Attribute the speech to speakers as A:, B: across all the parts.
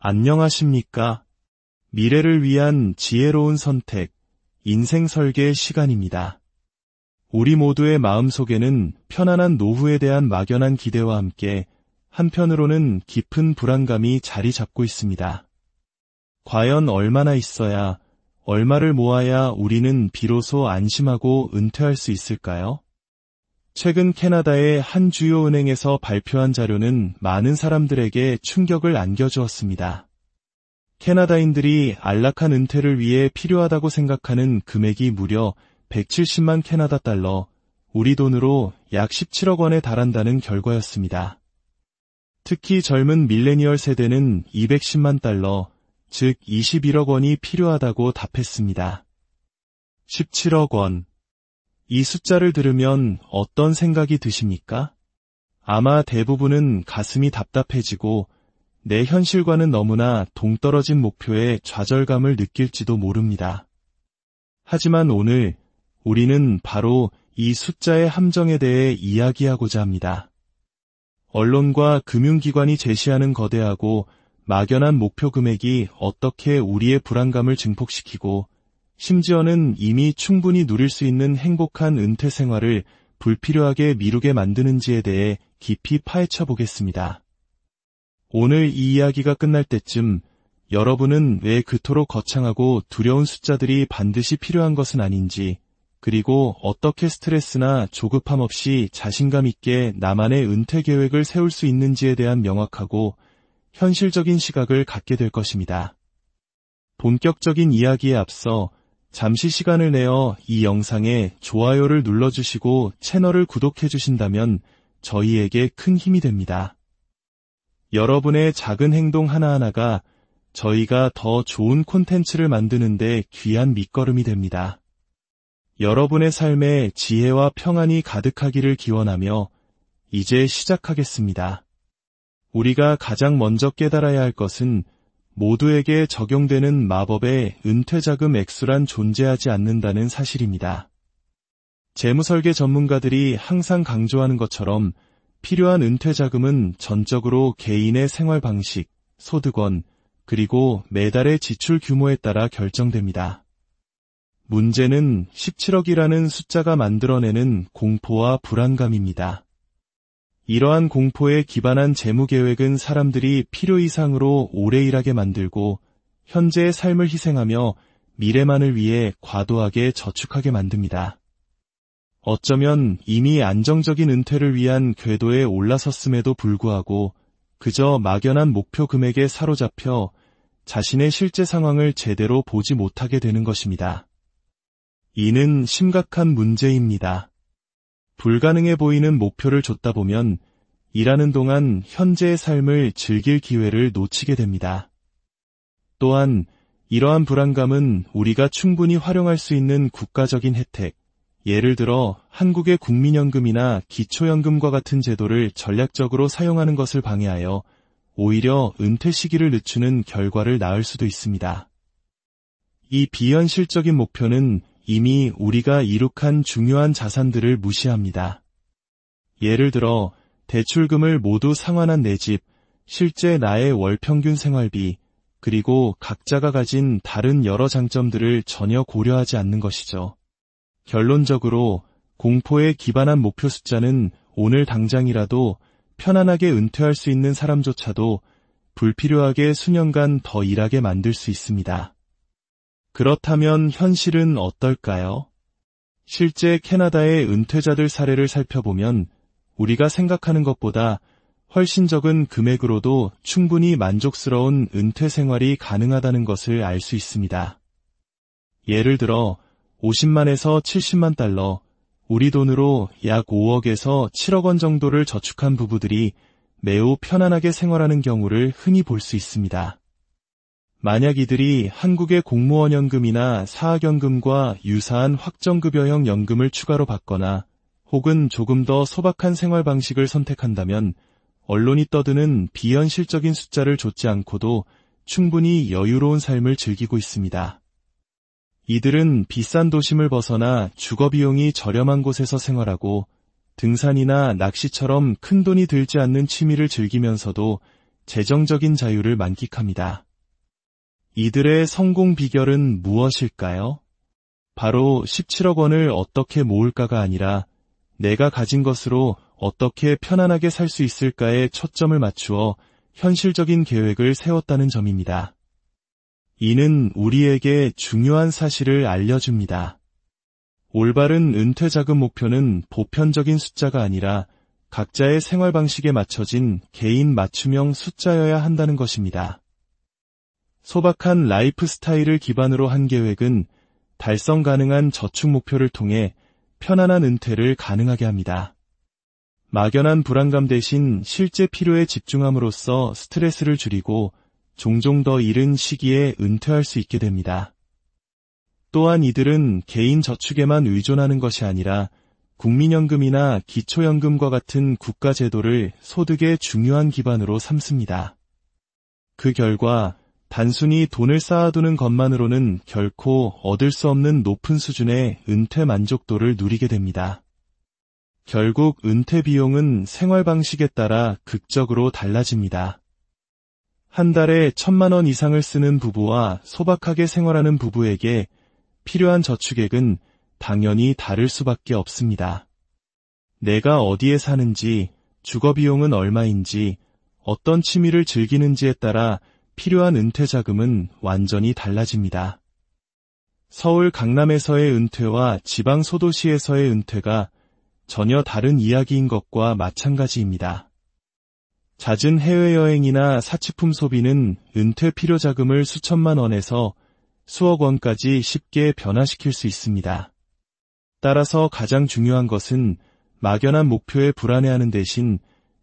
A: 안녕하십니까? 미래를 위한 지혜로운 선택, 인생 설계 시간입니다. 우리 모두의 마음속에는 편안한 노후에 대한 막연한 기대와 함께 한편으로는 깊은 불안감이 자리 잡고 있습니다. 과연 얼마나 있어야, 얼마를 모아야 우리는 비로소 안심하고 은퇴할 수 있을까요? 최근 캐나다의 한 주요 은행에서 발표한 자료는 많은 사람들에게 충격을 안겨주었습니다. 캐나다인들이 안락한 은퇴를 위해 필요하다고 생각하는 금액이 무려 170만 캐나다 달러, 우리 돈으로 약 17억 원에 달한다는 결과였습니다. 특히 젊은 밀레니얼 세대는 210만 달러, 즉 21억 원이 필요하다고 답했습니다. 17억 원. 이 숫자를 들으면 어떤 생각이 드십니까? 아마 대부분은 가슴이 답답해지고 내 현실과는 너무나 동떨어진 목표에 좌절감을 느낄지도 모릅니다. 하지만 오늘 우리는 바로 이 숫자의 함정에 대해 이야기하고자 합니다. 언론과 금융기관이 제시하는 거대하고 막연한 목표 금액이 어떻게 우리의 불안감을 증폭시키고 심지어는 이미 충분히 누릴 수 있는 행복한 은퇴 생활을 불필요하게 미루게 만드는지에 대해 깊이 파헤쳐 보겠습니다. 오늘 이 이야기가 끝날 때쯤 여러분은 왜 그토록 거창하고 두려운 숫자들이 반드시 필요한 것은 아닌지, 그리고 어떻게 스트레스나 조급함 없이 자신감 있게 나만의 은퇴 계획을 세울 수 있는지에 대한 명확하고 현실적인 시각을 갖게 될 것입니다. 본격적인 이야기에 앞서 잠시 시간을 내어 이 영상에 좋아요를 눌러주시고 채널을 구독해주신다면 저희에게 큰 힘이 됩니다. 여러분의 작은 행동 하나하나가 저희가 더 좋은 콘텐츠를 만드는 데 귀한 밑거름이 됩니다. 여러분의 삶에 지혜와 평안이 가득하기를 기원하며 이제 시작하겠습니다. 우리가 가장 먼저 깨달아야 할 것은 모두에게 적용되는 마법의 은퇴자금 액수란 존재하지 않는다는 사실입니다. 재무설계 전문가들이 항상 강조하는 것처럼 필요한 은퇴자금은 전적으로 개인의 생활 방식, 소득원, 그리고 매달의 지출 규모에 따라 결정됩니다. 문제는 17억이라는 숫자가 만들어내는 공포와 불안감입니다. 이러한 공포에 기반한 재무계획은 사람들이 필요 이상으로 오래 일하게 만들고 현재의 삶을 희생하며 미래만을 위해 과도하게 저축하게 만듭니다. 어쩌면 이미 안정적인 은퇴를 위한 궤도에 올라섰음에도 불구하고 그저 막연한 목표 금액에 사로잡혀 자신의 실제 상황을 제대로 보지 못하게 되는 것입니다. 이는 심각한 문제입니다. 불가능해 보이는 목표를 좇다 보면 일하는 동안 현재의 삶을 즐길 기회를 놓치게 됩니다. 또한 이러한 불안감은 우리가 충분히 활용할 수 있는 국가적인 혜택, 예를 들어 한국의 국민연금이나 기초연금과 같은 제도를 전략적으로 사용하는 것을 방해하여 오히려 은퇴 시기를 늦추는 결과를 낳을 수도 있습니다. 이 비현실적인 목표는 이미 우리가 이룩한 중요한 자산들을 무시합니다. 예를 들어 대출금을 모두 상환한 내 집, 실제 나의 월 평균 생활비, 그리고 각자가 가진 다른 여러 장점들을 전혀 고려하지 않는 것이죠. 결론적으로 공포에 기반한 목표 숫자는 오늘 당장이라도 편안하게 은퇴할 수 있는 사람조차도 불필요하게 수년간 더 일하게 만들 수 있습니다. 그렇다면 현실은 어떨까요? 실제 캐나다의 은퇴자들 사례를 살펴보면 우리가 생각하는 것보다 훨씬 적은 금액으로도 충분히 만족스러운 은퇴 생활이 가능하다는 것을 알 수 있습니다. 예를 들어 50만에서 70만 달러, 우리 돈으로 약 5억에서 7억 원 정도를 저축한 부부들이 매우 편안하게 생활하는 경우를 흔히 볼 수 있습니다. 만약 이들이 한국의 공무원연금이나 사학연금과 유사한 확정급여형 연금을 추가로 받거나 혹은 조금 더 소박한 생활 방식을 선택한다면 언론이 떠드는 비현실적인 숫자를 좇지 않고도 충분히 여유로운 삶을 즐기고 있습니다. 이들은 비싼 도심을 벗어나 주거비용이 저렴한 곳에서 생활하고 등산이나 낚시처럼 큰 돈이 들지 않는 취미를 즐기면서도 재정적인 자유를 만끽합니다. 이들의 성공 비결은 무엇일까요? 바로 17억 원을 어떻게 모을까가 아니라 내가 가진 것으로 어떻게 편안하게 살 수 있을까에 초점을 맞추어 현실적인 계획을 세웠다는 점입니다. 이는 우리에게 중요한 사실을 알려줍니다. 올바른 은퇴 자금 목표는 보편적인 숫자가 아니라 각자의 생활 방식에 맞춰진 개인 맞춤형 숫자여야 한다는 것입니다. 소박한 라이프 스타일을 기반으로 한 계획은 달성 가능한 저축 목표를 통해 편안한 은퇴를 가능하게 합니다. 막연한 불안감 대신 실제 필요에 집중함으로써 스트레스를 줄이고 종종 더 이른 시기에 은퇴할 수 있게 됩니다. 또한 이들은 개인 저축에만 의존하는 것이 아니라 국민연금이나 기초연금과 같은 국가제도를 소득의 중요한 기반으로 삼습니다. 그 결과 단순히 돈을 쌓아두는 것만으로는 결코 얻을 수 없는 높은 수준의 은퇴 만족도를 누리게 됩니다. 결국 은퇴 비용은 생활 방식에 따라 극적으로 달라집니다. 한 달에 1,000만 원 이상을 쓰는 부부와 소박하게 생활하는 부부에게 필요한 저축액은 당연히 다를 수밖에 없습니다. 내가 어디에 사는지, 주거비용은 얼마인지, 어떤 취미를 즐기는지에 따라 필요한 은퇴 자금은 완전히 달라집니다. 서울 강남에서의 은퇴와 지방 소도시에서의 은퇴가 전혀 다른 이야기인 것과 마찬가지입니다. 잦은 해외여행이나 사치품 소비는 은퇴 필요 자금을 수천만 원에서 수억 원까지 쉽게 변화시킬 수 있습니다. 따라서 가장 중요한 것은 막연한 목표에 불안해하는 대신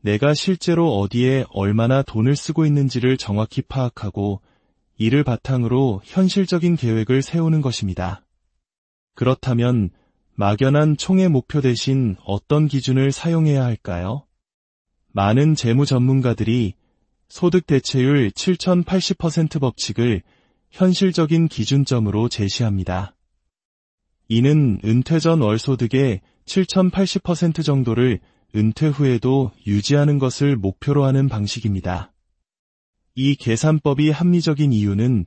A: 내가 실제로 어디에 얼마나 돈을 쓰고 있는지를 정확히 파악하고 이를 바탕으로 현실적인 계획을 세우는 것입니다. 그렇다면 막연한 총의 목표 대신 어떤 기준을 사용해야 할까요? 많은 재무 전문가들이 소득 대체율 7080% 법칙을 현실적인 기준점으로 제시합니다. 이는 은퇴 전 월 소득의 7080% 정도를 은퇴 후에도 유지하는 것을 목표로 하는 방식입니다. 이 계산법이 합리적인 이유는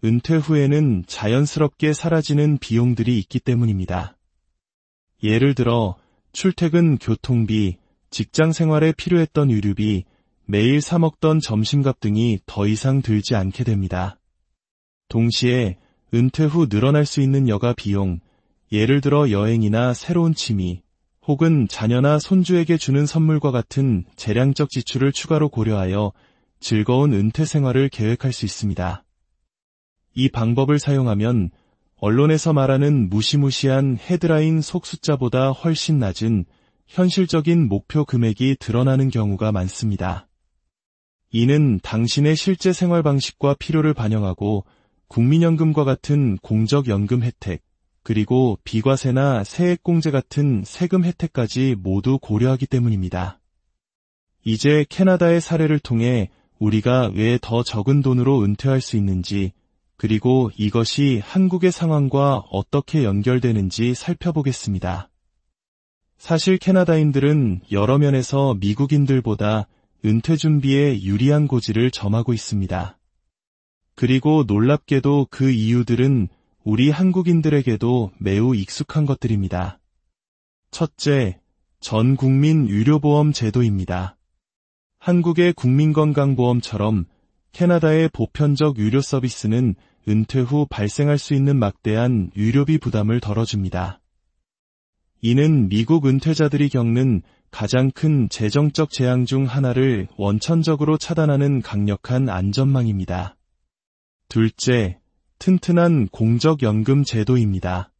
A: 은퇴 후에는 자연스럽게 사라지는 비용들이 있기 때문입니다. 예를 들어 출퇴근 교통비, 직장 생활에 필요했던 유류비, 매일 사 먹던 점심값 등이 더 이상 들지 않게 됩니다. 동시에 은퇴 후 늘어날 수 있는 여가 비용, 예를 들어 여행이나 새로운 취미, 혹은 자녀나 손주에게 주는 선물과 같은 재량적 지출을 추가로 고려하여 즐거운 은퇴 생활을 계획할 수 있습니다. 이 방법을 사용하면 언론에서 말하는 무시무시한 헤드라인 속 숫자보다 훨씬 낮은 현실적인 목표 금액이 드러나는 경우가 많습니다. 이는 당신의 실제 생활 방식과 필요를 반영하고 국민연금과 같은 공적연금 혜택, 그리고 비과세나 세액공제 같은 세금 혜택까지 모두 고려하기 때문입니다. 이제 캐나다의 사례를 통해 우리가 왜 더 적은 돈으로 은퇴할 수 있는지, 그리고 이것이 한국의 상황과 어떻게 연결되는지 살펴보겠습니다. 사실 캐나다인들은 여러 면에서 미국인들보다 은퇴 준비에 유리한 고지를 점하고 있습니다. 그리고 놀랍게도 그 이유들은 우리 한국인들에게도 매우 익숙한 것들입니다. 첫째, 전 국민 의료보험 제도입니다. 한국의 국민건강보험처럼 캐나다의 보편적 의료 서비스는 은퇴 후 발생할 수 있는 막대한 의료비 부담을 덜어줍니다. 이는 미국 은퇴자들이 겪는 가장 큰 재정적 재앙 중 하나를 원천적으로 차단하는 강력한 안전망입니다. 둘째, 튼튼한 공적연금 제도입니다.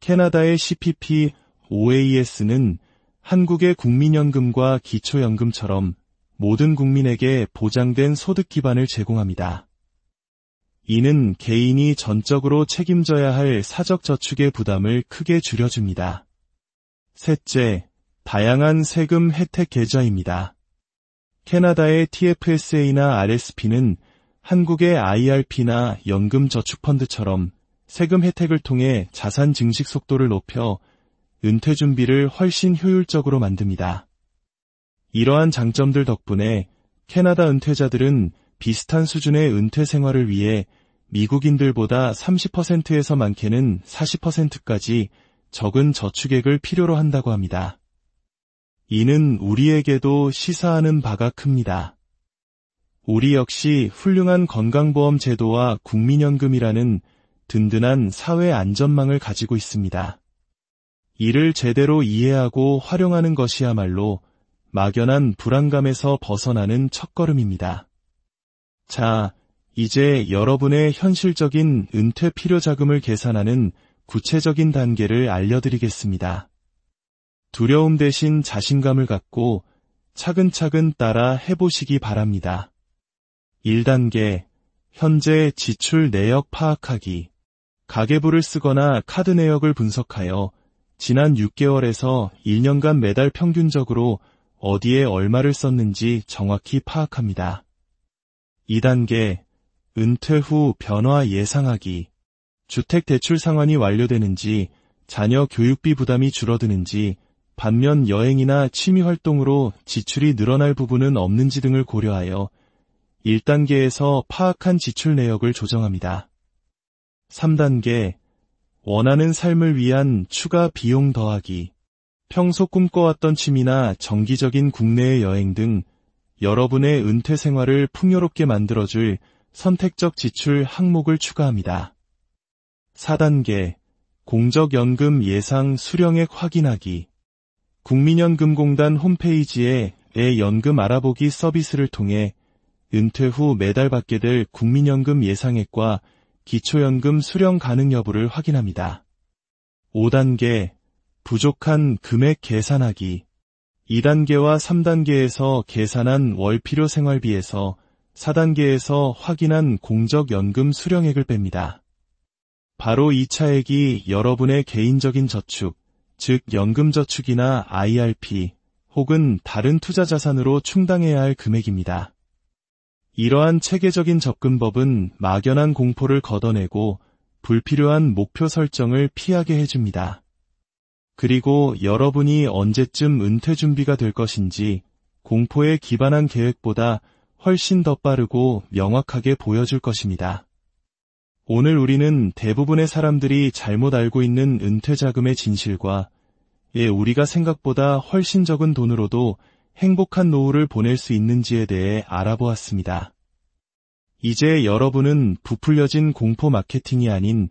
A: 캐나다의 CPP OAS는 한국의 국민연금과 기초연금처럼 모든 국민에게 보장된 소득 기반을 제공합니다. 이는 개인이 전적으로 책임져야 할 사적 저축의 부담을 크게 줄여줍니다. 셋째, 다양한 세금 혜택 계좌입니다. 캐나다의 TFSA나 RSP는 한국의 IRP나 연금저축펀드처럼 세금 혜택을 통해 자산 증식 속도를 높여 은퇴 준비를 훨씬 효율적으로 만듭니다. 이러한 장점들 덕분에 캐나다 은퇴자들은 비슷한 수준의 은퇴 생활을 위해 미국인들보다 30%에서 많게는 40%까지 적은 저축액을 필요로 한다고 합니다. 이는 우리에게도 시사하는 바가 큽니다. 우리 역시 훌륭한 건강보험 제도와 국민연금이라는 든든한 사회 안전망을 가지고 있습니다. 이를 제대로 이해하고 활용하는 것이야말로 막연한 불안감에서 벗어나는 첫걸음입니다. 자, 이제 여러분의 현실적인 은퇴 필요 자금을 계산하는 구체적인 단계를 알려드리겠습니다. 두려움 대신 자신감을 갖고 차근차근 따라 해보시기 바랍니다. 1단계, 현재 지출 내역 파악하기. 가계부를 쓰거나 카드 내역을 분석하여 지난 6개월에서 1년간 매달 평균적으로 어디에 얼마를 썼는지 정확히 파악합니다. 2단계, 은퇴 후 변화 예상하기. 주택 대출 상환이 완료되는지, 자녀 교육비 부담이 줄어드는지, 반면 여행이나 취미 활동으로 지출이 늘어날 부분은 없는지 등을 고려하여 1단계에서 파악한 지출 내역을 조정합니다. 3단계, 원하는 삶을 위한 추가 비용 더하기. 평소 꿈꿔왔던 취미나 정기적인 국내외 여행 등 여러분의 은퇴 생활을 풍요롭게 만들어줄 선택적 지출 항목을 추가합니다. 4단계, 공적연금 예상 수령액 확인하기. 국민연금공단 홈페이지에 내 연금 알아보기 서비스를 통해 은퇴 후 매달 받게 될 국민연금 예상액과 기초연금 수령 가능 여부를 확인합니다. 5단계, 부족한 금액 계산하기. 2단계와 3단계에서 계산한 월필요 생활비에서 4단계에서 확인한 공적연금 수령액을 뺍니다. 바로 이 차액이 여러분의 개인적인 저축, 즉 연금저축이나 IRP 혹은 다른 투자자산으로 충당해야 할 금액입니다. 이러한 체계적인 접근법은 막연한 공포를 걷어내고 불필요한 목표 설정을 피하게 해줍니다. 그리고 여러분이 언제쯤 은퇴 준비가 될 것인지 공포에 기반한 계획보다 훨씬 더 빠르고 명확하게 보여줄 것입니다. 오늘 우리는 대부분의 사람들이 잘못 알고 있는 은퇴 자금의 진실과 우리가 생각보다 훨씬 적은 돈으로도 행복한 노후를 보낼 수 있는지에 대해 알아보았습니다. 이제 여러분은 부풀려진 공포 마케팅이 아닌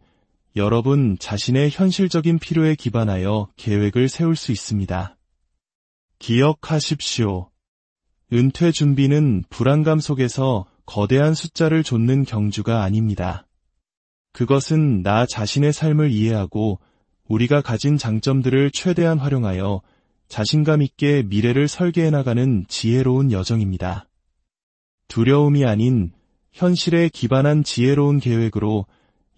A: 여러분 자신의 현실적인 필요에 기반하여 계획을 세울 수 있습니다. 기억하십시오. 은퇴 준비는 불안감 속에서 거대한 숫자를 좇는 경주가 아닙니다. 그것은 나 자신의 삶을 이해하고 우리가 가진 장점들을 최대한 활용하여 자신감 있게 미래를 설계해 나가는 지혜로운 여정입니다. 두려움이 아닌 현실에 기반한 지혜로운 계획으로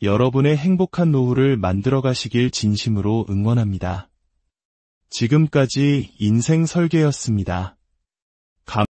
A: 여러분의 행복한 노후를 만들어 가시길 진심으로 응원합니다. 지금까지 인생 설계였습니다.